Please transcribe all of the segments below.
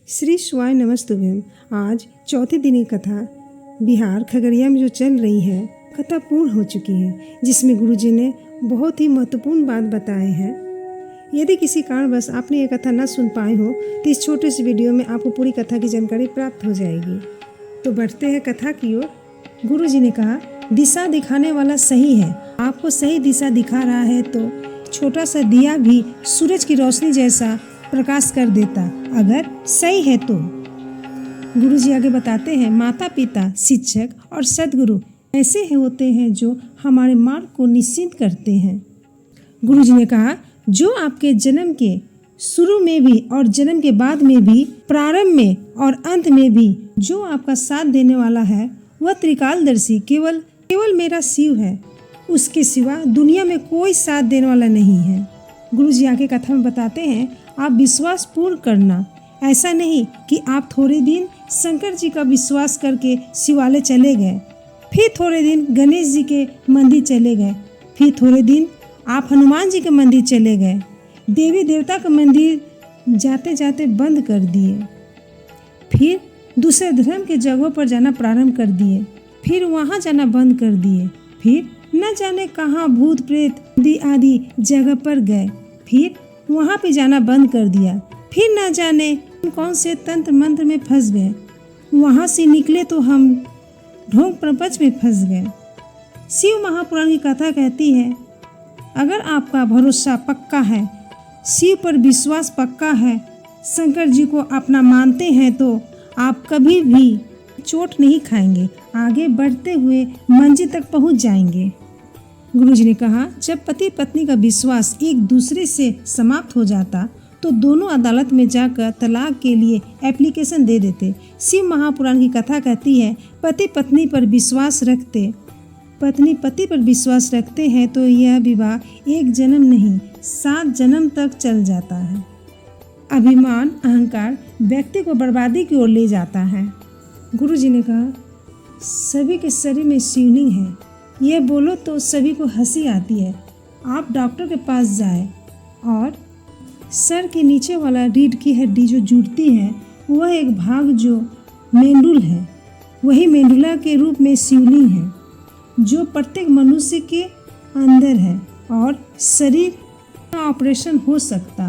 श्री शिवाय नमस्तुभ्यम। आज चौथे दिन की कथा बिहार खगड़िया में जो चल रही है, कथा पूर्ण हो चुकी है, जिसमें गुरुजी ने बहुत ही महत्वपूर्ण बात बताए हैं। यदि किसी कारणवश आपने ये कथा न सुन पाए हो तो इस छोटे से वीडियो में आपको पूरी कथा की जानकारी प्राप्त हो जाएगी। तो बढ़ते हैं कथा की ओर। गुरुजी ने कहा, दिशा दिखाने वाला सही है। आपको सही दिशा दिखा रहा है तो छोटा सा दिया भी सूरज की रोशनी जैसा प्रकाश कर देता, अगर सही है तो। गुरुजी आगे बताते हैं, माता पिता, शिक्षक और सद्गुरु ऐसे होते हैं जो हमारे मार्ग को निश्चित करते हैं। गुरुजी ने कहा, जो आपके जन्म के शुरू में भी और जन्म के बाद में भी, प्रारंभ में और अंत में भी जो आपका साथ देने वाला है, वह त्रिकालदर्शी केवल मेरा शिव है। उसके सिवा दुनिया में कोई साथ देने वाला नहीं है। गुरुजी आगे कथा में बताते हैं, आप विश्वास पूर्ण करना। ऐसा नहीं कि आप थोड़े दिन शंकर जी का विश्वास करके शिवालय चले गए, फिर थोड़े दिन गणेश जी के मंदिर चले गए, फिर थोड़े दिन आप हनुमान जी के मंदिर चले गए, देवी देवता का मंदिर जाते जाते बंद कर दिए, फिर दूसरे धर्म के जगहों पर जाना प्रारंभ कर दिए, फिर वहाँ जाना बंद कर दिए, फिर न जाने कहाँ भूत प्रेत आदि जगह पर गए, फिर वहाँ पे जाना बंद कर दिया, फिर न जाने कौन से तंत्र मंत्र में फंस गए, वहाँ से निकले तो हम ढोंग प्रपंच में फंस गए। शिव महापुराण की कथा कहती है, अगर आपका भरोसा पक्का है, शिव पर विश्वास पक्का है, शंकर जी को अपना मानते हैं, तो आप कभी भी चोट नहीं खाएंगे, आगे बढ़ते हुए मंजिल तक पहुंच जाएंगे। गुरुजी ने कहा, जब पति पत्नी का विश्वास एक दूसरे से समाप्त हो जाता तो दोनों अदालत में जाकर तलाक के लिए एप्लीकेशन दे देते। शिव महापुराण की कथा कहती है, पति पत्नी पर विश्वास रखते हैं तो यह विवाह एक जन्म नहीं 7 जन्म तक चल जाता है। अभिमान अहंकार व्यक्ति को बर्बादी की ओर ले जाता है। गुरुजी ने कहा, सभी के शरीर में शिवलिंग है, यह बोलो तो सभी को हंसी आती है। आप डॉक्टर के पास जाए और सर के नीचे वाला रीढ़ की हड्डी जो जुड़ती है, वह एक भाग जो मेंडुल है, वही मेंडुला के रूप में शिवलिंग है, जो प्रत्येक मनुष्य के अंदर है। और शरीर का ऑपरेशन हो सकता,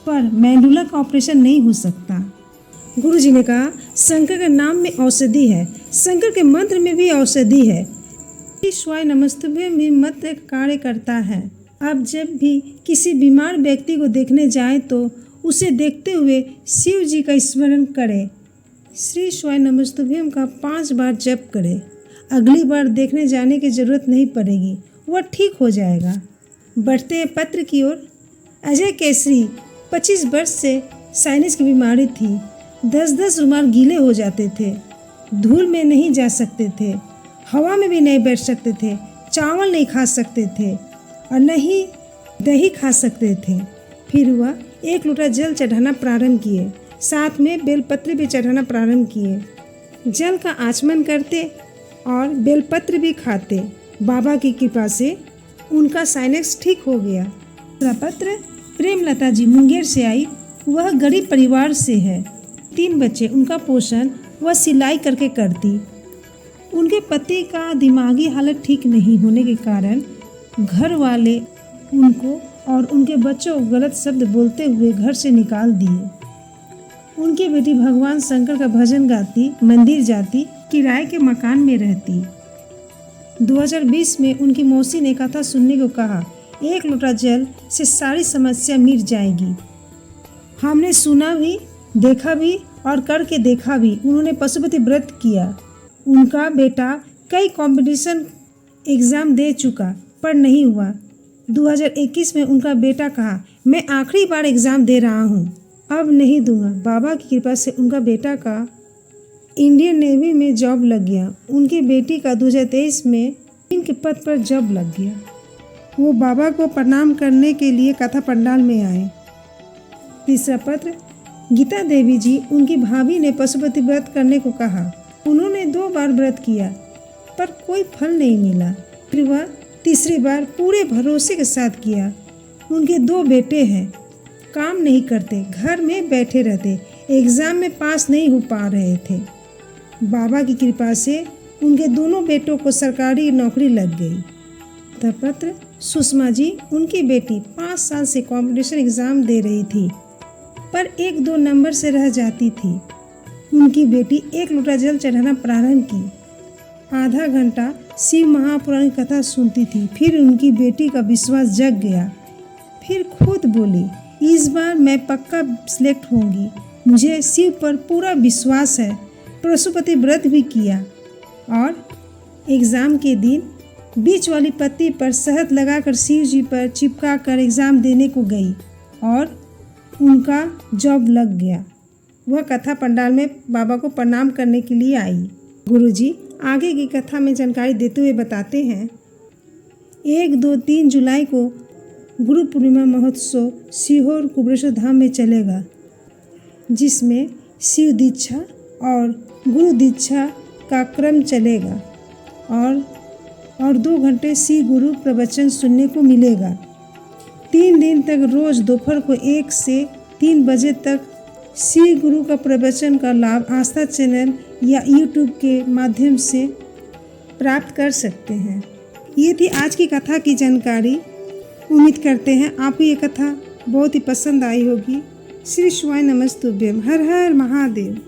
पर मेंडुला का ऑपरेशन नहीं हो सकता। गुरुजी ने कहा, शंकर के नाम में औषधि है, शंकर के मंत्र में भी औषधि है। शिवाय नमस्तुभ्यम भी मंत्र कार्य करता है। आप जब भी किसी बीमार व्यक्ति को देखने जाएं तो उसे देखते हुए शिव जी का स्मरण करें। श्री शिवाय नमस्तुभ्यम का 5 बार जप करें। अगली बार देखने जाने की जरूरत नहीं पड़ेगी, वह ठीक हो जाएगा। बढ़ते हैं पत्र की ओर। अजय केसरी 25 वर्ष से साइनस की बीमारी थी। 10-10 रुमाल गीले हो जाते थे, धूल में नहीं जा सकते थे, हवा में भी नहीं बैठ सकते थे, चावल नहीं खा सकते थे और न ही दही खा सकते थे। फिर वह 1 लोटा जल चढ़ाना प्रारंभ किए, साथ में बेलपत्र भी चढ़ाना प्रारंभ किए। जल का आचमन करते और बेलपत्र भी खाते। बाबा की कृपा से उनका साइनस ठीक हो गया। दूसरा पत्र, प्रेमलता जी मुंगेर से आई। वह गरीब परिवार से है, 3 बच्चे, उनका पोषण वह सिलाई करके करती। उनके पति का दिमागी हालत ठीक नहीं होने के कारण घर वाले उनको और उनके बच्चों को गलत शब्द बोलते हुए घर से निकाल दिए। उनकी बेटी भगवान शंकर का भजन गाती, मंदिर जाती, किराए के मकान में रहती। 2020 में उनकी मौसी ने कथा सुनने को कहा, 1 लोटा जल से सारी समस्या मिट जाएगी। हमने सुना भी, देखा भी और करके देखा भी। उन्होंने पशुपति व्रत किया। उनका बेटा कई कंपटीशन एग्ज़ाम दे चुका पर नहीं हुआ। 2021 में उनका बेटा कहा, मैं आखिरी बार एग्ज़ाम दे रहा हूँ, अब नहीं दूंगा। बाबा की कृपा से उनका बेटा का इंडियन नेवी में जॉब लग गया। उनकी बेटी का 2023 में इनके पद पर जॉब लग गया। वो बाबा को प्रणाम करने के लिए कथा पंडाल में आए। तीसरा पत्र, गीता देवी जी, उनकी भाभी ने पशुपति व्रत करने को कहा। उन्होंने 2 बार व्रत किया पर कोई फल नहीं मिला। फिर वह तीसरी बार पूरे भरोसे के साथ किया। उनके 2 बेटे हैं, काम नहीं करते, घर में बैठे रहते, एग्ज़ाम में पास नहीं हो पा रहे थे। बाबा की कृपा से उनके दोनों बेटों को सरकारी नौकरी लग गई। पत्र सुषमा जी, उनकी बेटी 5 साल से कॉम्पिटिशन एग्ज़ाम दे रही थी, पर 1-2 नंबर से रह जाती थी। उनकी बेटी 1 लोटा जल चढ़ाना प्रारंभ की। आधा घंटा शिव महापुराण की कथा सुनती थी। फिर उनकी बेटी का विश्वास जग गया। फिर खुद बोली, इस बार मैं पक्का सिलेक्ट होंगी, मुझे शिव पर पूरा विश्वास है। पशुपति व्रत भी किया और एग्ज़ाम के दिन बीच वाली पत्ती पर शहद लगाकर शिव जी पर चिपका कर एग्ज़ाम देने को गई और उनका जॉब लग गया। वह कथा पंडाल में बाबा को प्रणाम करने के लिए आई। गुरुजी आगे की कथा में जानकारी देते हुए बताते हैं, 1, 2, 3 जुलाई को गुरु पूर्णिमा महोत्सव सीहोर कुबेरेश्वर धाम में चलेगा, जिसमें शिव दीक्षा और गुरु दीक्षा का क्रम चलेगा और 2 घंटे श्री गुरु प्रवचन सुनने को मिलेगा। 3 दिन तक रोज़ दोपहर को 1 से 3 बजे तक श्री गुरु का प्रवचन का लाभ आस्था चैनल या यूट्यूब के माध्यम से प्राप्त कर सकते हैं। ये थी आज की कथा की जानकारी। उम्मीद करते हैं आपको ये कथा बहुत ही पसंद आई होगी। श्री शिवाय नमस्तुभ्यम। हर हर महादेव।